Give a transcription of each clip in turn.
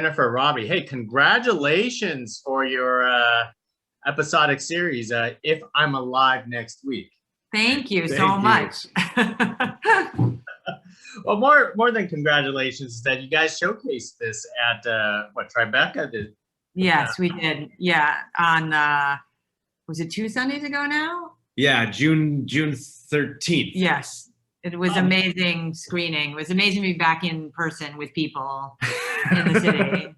Jennifer, Robbie, hey, congratulations for your episodic series, If I'm Alive Next Week. Thank you so much. Well, more than congratulations is that you guys showcased this at Tribeca did. Yes, we did. Yeah, on was it 2 Sundays ago now? Yeah, June 13th. Yes, it was amazing screening. It was amazing to be back in person with people in the city.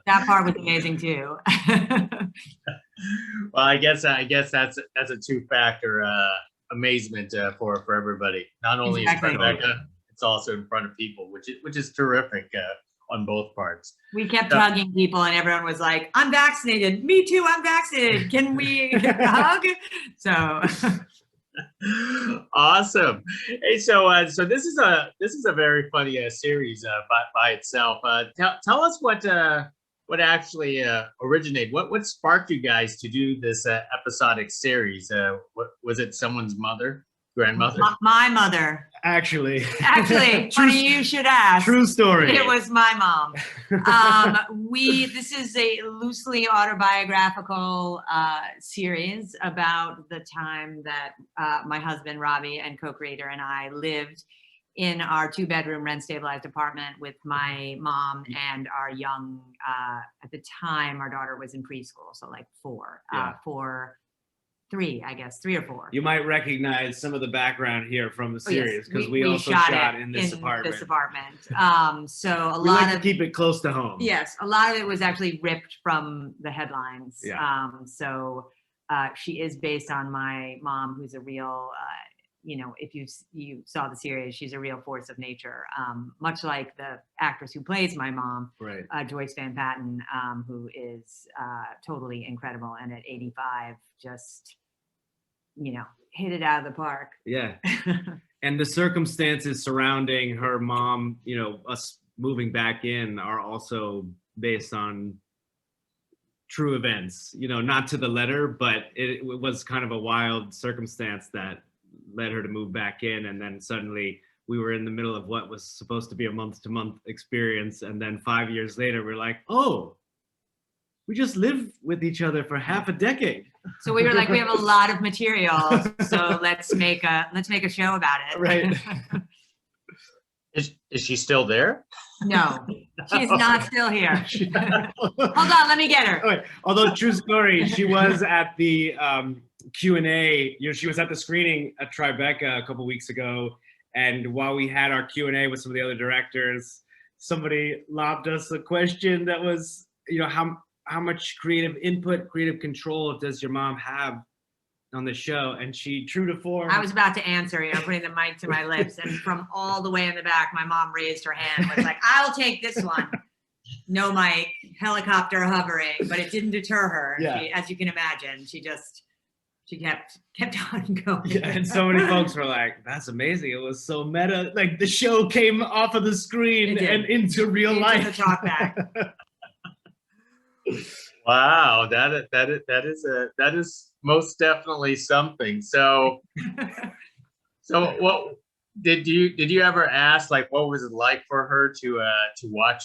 That part was amazing too. Well, I guess that's a two-factor amazement for everybody. Not only Exactly. in Tribeca, it's also in front of people, which is terrific on both parts. We kept hugging people, and everyone was like, "I'm vaccinated. Me too. I'm vaccinated. Can we hug?" So awesome. Hey, so this is a very funny series by itself. Tell us what actually originated. What sparked you guys to do this episodic series? What was it? Someone's grandmother? My mother. Actually, funny you should ask. True story. It was my mom. This is a loosely autobiographical series about the time that my husband Robbie and co-creator and I lived in our 2-bedroom rent-stabilized apartment with my mom and our young. At the time, our daughter was in preschool, so like 3 or 4. You might recognize some of the background here from the series because we also shot in this apartment. So we like to keep it close to home. Yes, a lot of it was actually ripped from the headlines. Yeah. She is based on my mom, who's a real, if you saw the series, she's a real force of nature. Much like the actress who plays my mom, right. Joyce Van Patten, who is totally incredible, and at 85, just hit it out of the park. Yeah. And the circumstances surrounding her mom, us moving back in, are also based on true events, not to the letter, but it was kind of a wild circumstance that led her to move back in. And then suddenly we were in the middle of what was supposed to be a month-to-month experience. And then 5 years later, we're like, oh, we just lived with each other for half a decade. So we were like, we have a lot of material, so let's make a show about it. Right. Is she still there? No, she's not still here. Hold on, let me get her. Okay. Although, true story, she was at the Q&A. She was at the screening at Tribeca a couple weeks ago, and while we had our Q&A with some of the other directors, somebody lobbed us a question that was, how much creative input, creative control does your mom have on the show? And she, true to form. I was about to answer, putting the mic to my lips, and from all the way in the back, my mom raised her hand, was like, I'll take this one. No mic, helicopter hovering, but it didn't deter her. Yeah. She, as you can imagine, she kept on going. Yeah, and so many folks were like, that's amazing. It was so meta. Like the show came off of the screen and into real life. The talk back. Wow, that is most definitely something. So what did you ever ask, like, what was it like for her to watch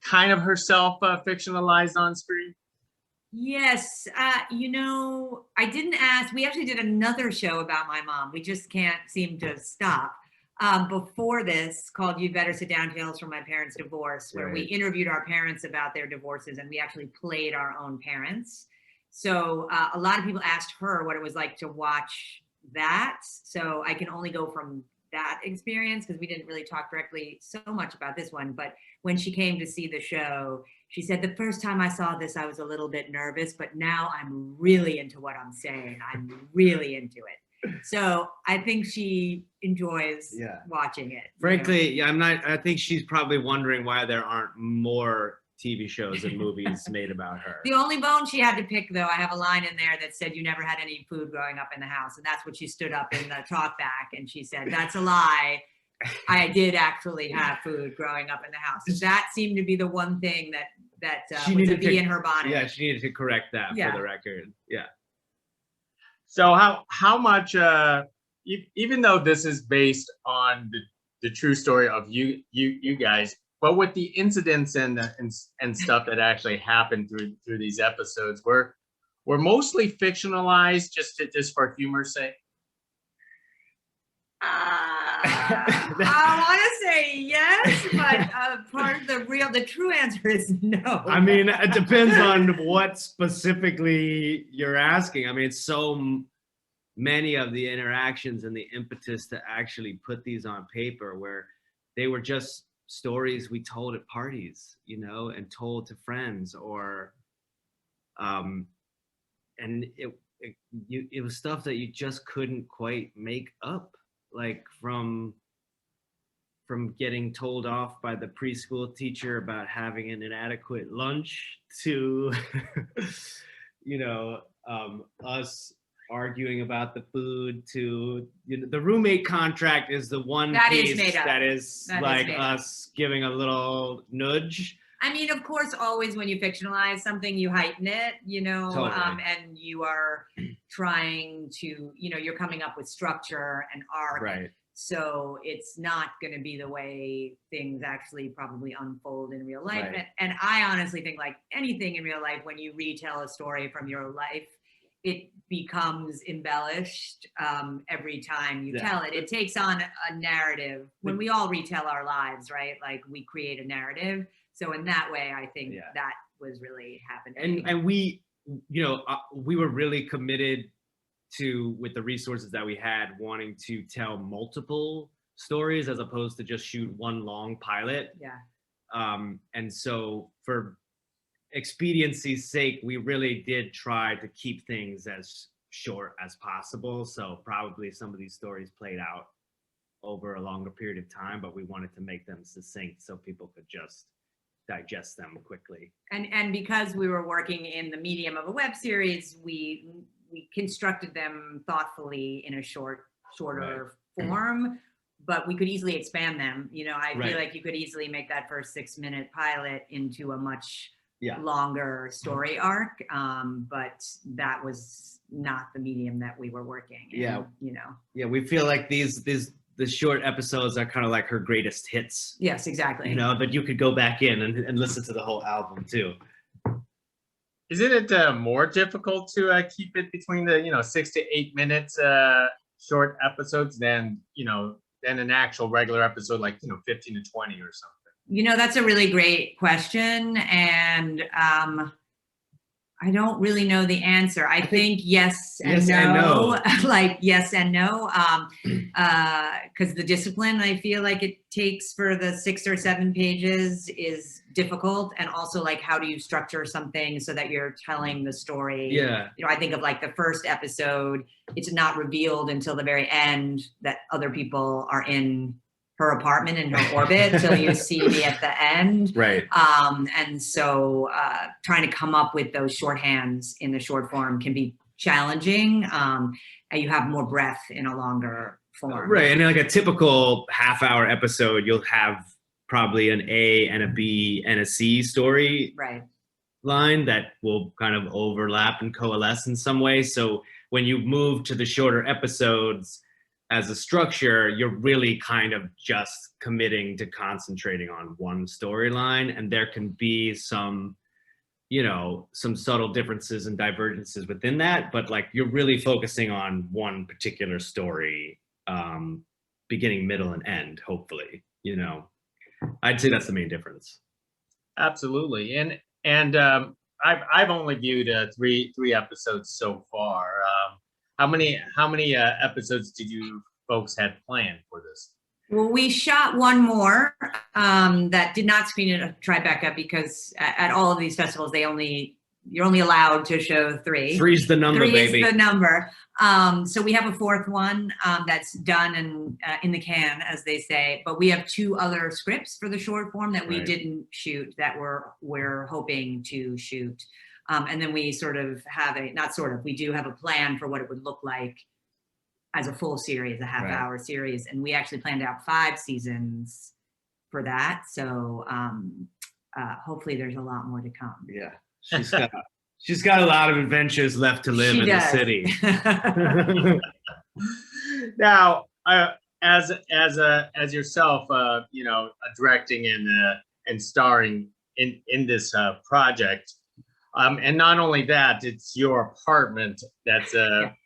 kind of herself fictionalized on screen? Yes, I didn't ask. We actually did another show about my mom. We just can't seem to stop. Before this, called You'd Better Sit Down, Tales from My Parents' Divorce, where we interviewed our parents about their divorces, and we actually played our own parents. So a lot of people asked her what it was like to watch that. So I can only go from that experience because we didn't really talk directly so much about this one. But when she came to see the show, she said, the first time I saw this, I was a little bit nervous, but now I'm really into what I'm saying. I'm really into it. So I think she enjoys watching it. Frankly, I think she's probably wondering why there aren't more TV shows and movies made about her. The only bone she had to pick, though, I have a line in there that said, you never had any food growing up in the house. And that's what she stood up in the talk back. And she said, that's a lie. I did actually have food growing up in the house. So that seemed to be the one thing that she was needed to be in her bonnet. Yeah, she needed to correct that for the record. Yeah. So how much, even though this is based on the true story of you guys, but with the incidents and stuff that actually happened through these episodes, were mostly fictionalized just for humor's sake. I want to say yes, but part of the true answer is no. I mean, it depends on what specifically you're asking. I mean, so many of the interactions and the impetus to actually put these on paper where they were just stories we told at parties, you know, and told to friends, or and it was stuff that you just couldn't quite make up, like from getting told off by the preschool teacher about having an inadequate lunch to you know, us arguing about the food, to, you know, the roommate contract is the one piece that is like us giving a little nudge. I mean, of course, always when you fictionalize something, you heighten it, you know, Totally. and you are trying to, you know, you're coming up with structure and arc. Right. So it's not going to be the way things actually probably unfold in real life. Right. And I honestly think, like anything in real life, when you retell a story from your life, it becomes embellished every time you tell it. It takes on a narrative. When we all retell our lives, right? Like we create a narrative. So in that way, I think that was really happening. And we, you know, we were really committed to, with the resources that we had, wanting to tell multiple stories as opposed to just shoot one long pilot. Yeah. And so for expediency's sake, we really did try to keep things as short as possible. So probably some of these stories played out over a longer period of time, but we wanted to make them succinct so people could just digest them quickly. And because we were working in the medium of a web series, we constructed them thoughtfully in a shorter form, but we could easily expand them. You know, I feel like you could easily make that first 6-minute pilot into a much longer story arc, but that was not the medium that we were working in, you know. Yeah, we feel like the short episodes are kind of like her greatest hits. Yes, exactly. You know, but you could go back in and listen to the whole album too. Isn't it more difficult to keep it between the, you know, 6 to 8 minutes short episodes than, you know, than an actual regular episode, like, you know, 15 to 20 or something? You know, that's a really great question. And I don't really know the answer. I think yes and no. Like yes and no. Because the discipline I feel like it takes for the 6 or 7 pages is difficult. And also, like, how do you structure something so that you're telling the story? Yeah. You know, I think of like the first episode, it's not revealed until the very end that other people are in her apartment in her orbit till you see me at the end. Right. And so trying to come up with those shorthands in the short form can be challenging. And you have more breath in a longer form. Right. And like a typical half-hour episode, you'll have probably an A and a B and a C story line that will kind of overlap and coalesce in some way. So when you move to the shorter episodes, as a structure, you're really kind of just committing to concentrating on one storyline, and there can be some, you know, some subtle differences and divergences within that, but like you're really focusing on one particular story, beginning, middle, and end, hopefully, you know. I'd say that's the main difference. Absolutely. And I've only viewed three episodes so far. How many episodes did you folks had planned for this? Well, we shot one more that did not screen at Tribeca because at all of these festivals, you're only allowed to show 3. 3's the number, baby. 3 is the number. So we have a 4th one that's done and in the can, as they say. But we have 2 other scripts for the short form that we didn't shoot that we're hoping to shoot. And then we sort of have we do have a plan for what it would look like as a full series, a half-hour series. And we actually planned out 5 seasons for that. So hopefully there's a lot more to come. Yeah, she's got a lot of adventures left to live in the city. Now, as yourself, you know, directing and and starring in this project. And not only that, it's your apartment that's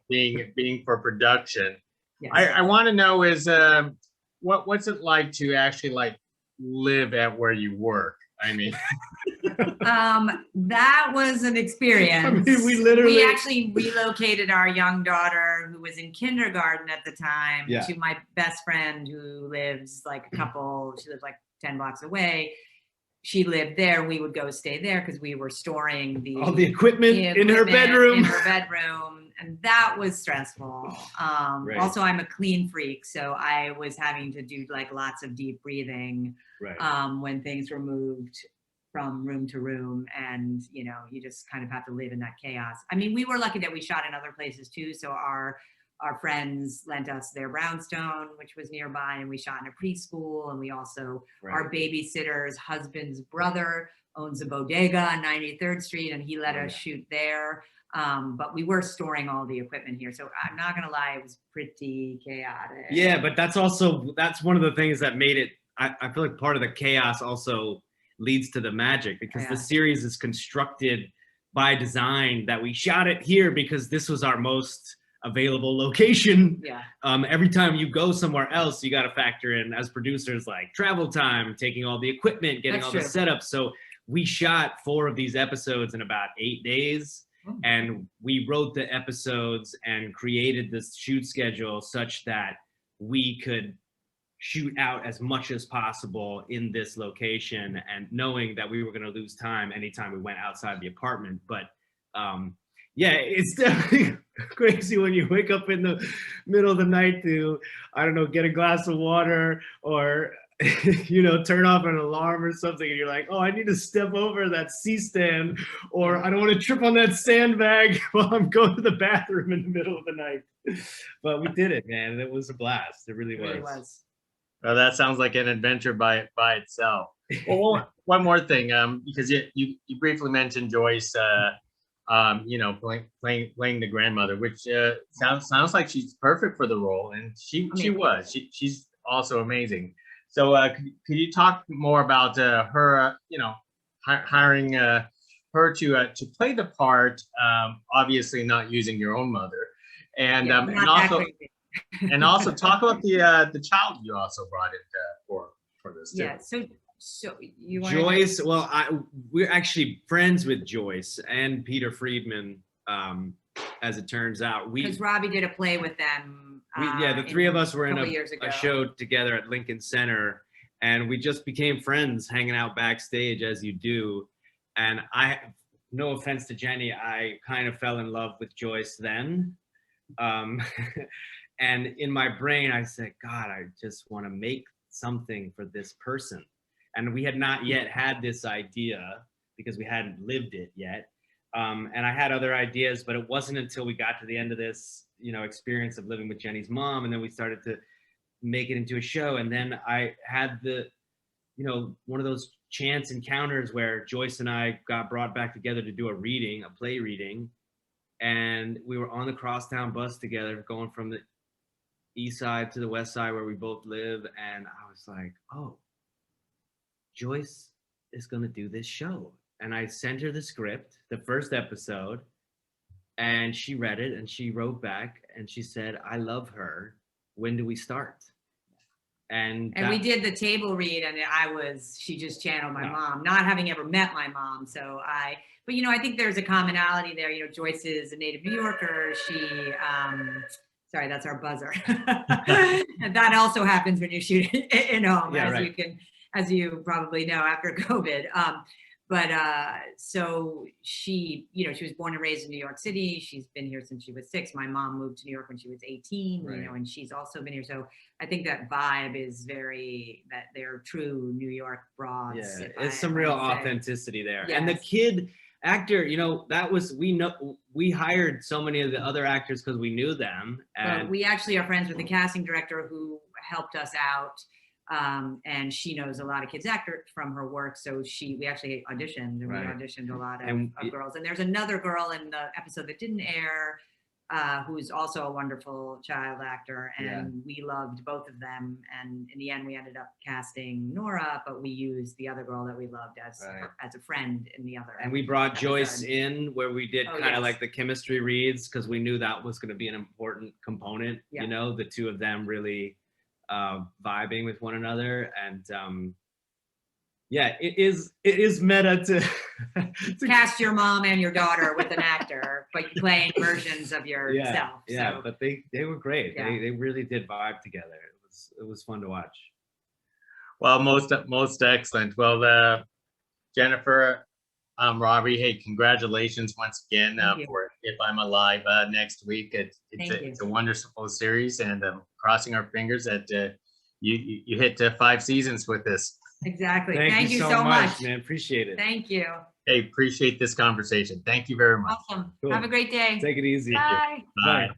being for production. Yes. I want to know is what's it like to actually like live at where you work? I mean, that was an experience. I mean, we actually relocated our young daughter, who was in kindergarten at the time, to my best friend who lives like she lives like 10 blocks away. She lived there. We would go stay there because we were storing all the equipment in her bedroom. And that was stressful. Right. Also, I'm a clean freak, so I was having to do like lots of deep breathing when things were moved from room to room, and you just kind of have to live in that chaos. I mean, we were lucky that we shot in other places too. So our friends lent us their brownstone, which was nearby, and we shot in a preschool. And we also, our babysitter's husband's brother owns a bodega on 93rd Street, and he let us shoot there. But we were storing all the equipment here. So I'm not gonna lie, it was pretty chaotic. Yeah, but that's one of the things that made it, I feel like part of the chaos also leads to the magic, because the series is constructed by design that we shot it here because this was our most available location. Every time you go somewhere else, you got to factor in, as producers, like travel time, taking all the equipment, getting all the setup. So we shot 4 of these episodes in about 8 days. And we wrote the episodes and created this shoot schedule such that we could shoot out as much as possible in this location, and knowing that we were going to lose time anytime we went outside the apartment. But it's definitely crazy when you wake up in the middle of the night to, I don't know, get a glass of water or turn off an alarm or something, and you're like, oh, I need to step over that C-stand, or I don't want to trip on that sandbag while I'm going to the bathroom in the middle of the night. But we did it, man, and it was a blast. It really was. Well, that sounds like an adventure by itself. Well, one more thing, because you briefly mentioned Joyce, playing the grandmother, which sounds like she's perfect for the role, and she's also amazing. So could you talk more about her, hiring her to play the part, obviously not using your own mother, and also talk about the child you also brought in for this too. Yeah. So you want Joyce? Well, we're actually friends with Joyce and Peter Friedman. As it turns out, because Robbie did a play with them. The 3 of us were in a show together at Lincoln Center, and we just became friends, hanging out backstage as you do. And no offense to Jenny, I kind of fell in love with Joyce then. And in my brain, I said, God, I just want to make something for this person. And we had not yet had this idea because we hadn't lived it yet. And I had other ideas, but it wasn't until we got to the end of this, experience of living with Jenny's mom, and then we started to make it into a show. And then I had one of those chance encounters where Joyce and I got brought back together to do a play reading. And we were on the crosstown bus together, going from the east side to the west side where we both live. And I was like, oh, Joyce is going to do this show. And I sent her the script, the first episode, and she read it, and she wrote back and she said, I love her. When do we start? And we did the table read, and she just channeled my mom, not having ever met my mom. So but I think there's a commonality there. Joyce is a native New Yorker. She, sorry, that's our buzzer. And that also happens when you shoot in home, as you probably know, after COVID. So she, she was born and raised in New York City. She's been here since she was 6. My mom moved to New York when she was 18, and she's also been here. So I think that vibe is that they're true New York broads. Yeah, there's some real authenticity there. Yes. And the kid actor, we hired so many of the other actors because we knew them. And we actually are friends with the casting director who helped us out. And she knows a lot of kids actors from her work. So we actually auditioned, and we auditioned a lot of girls. And there's another girl in the episode that didn't air who's also a wonderful child actor, and Yeah. we loved both of them. And in the end, we ended up casting Nora, but we used the other girl that we loved as Right. as a friend in the other. And we brought episode. Joyce in where we did Oh, kind of yes. like the chemistry reads, because we knew that was going to be an important component. Yeah. You know, the two of them really vibing with one another, and yeah, it is meta to Cast your mom and your daughter with an actor, but playing versions of yourself. Yeah, So, but they were great. Yeah. They really did vibe together. It was fun to watch. Well, most excellent. Well, Jennifer, Robbie, hey, congratulations once again Thank you. for If I'm Alive next week. It's a wonderful series, and crossing our fingers that you hit 5 seasons with this. exactly. Thank you so much, man. Appreciate it. Thank you. Hey, appreciate this conversation. Thank you very much. Awesome. Cool. Have a great day. Take it easy. Bye. Bye. Bye.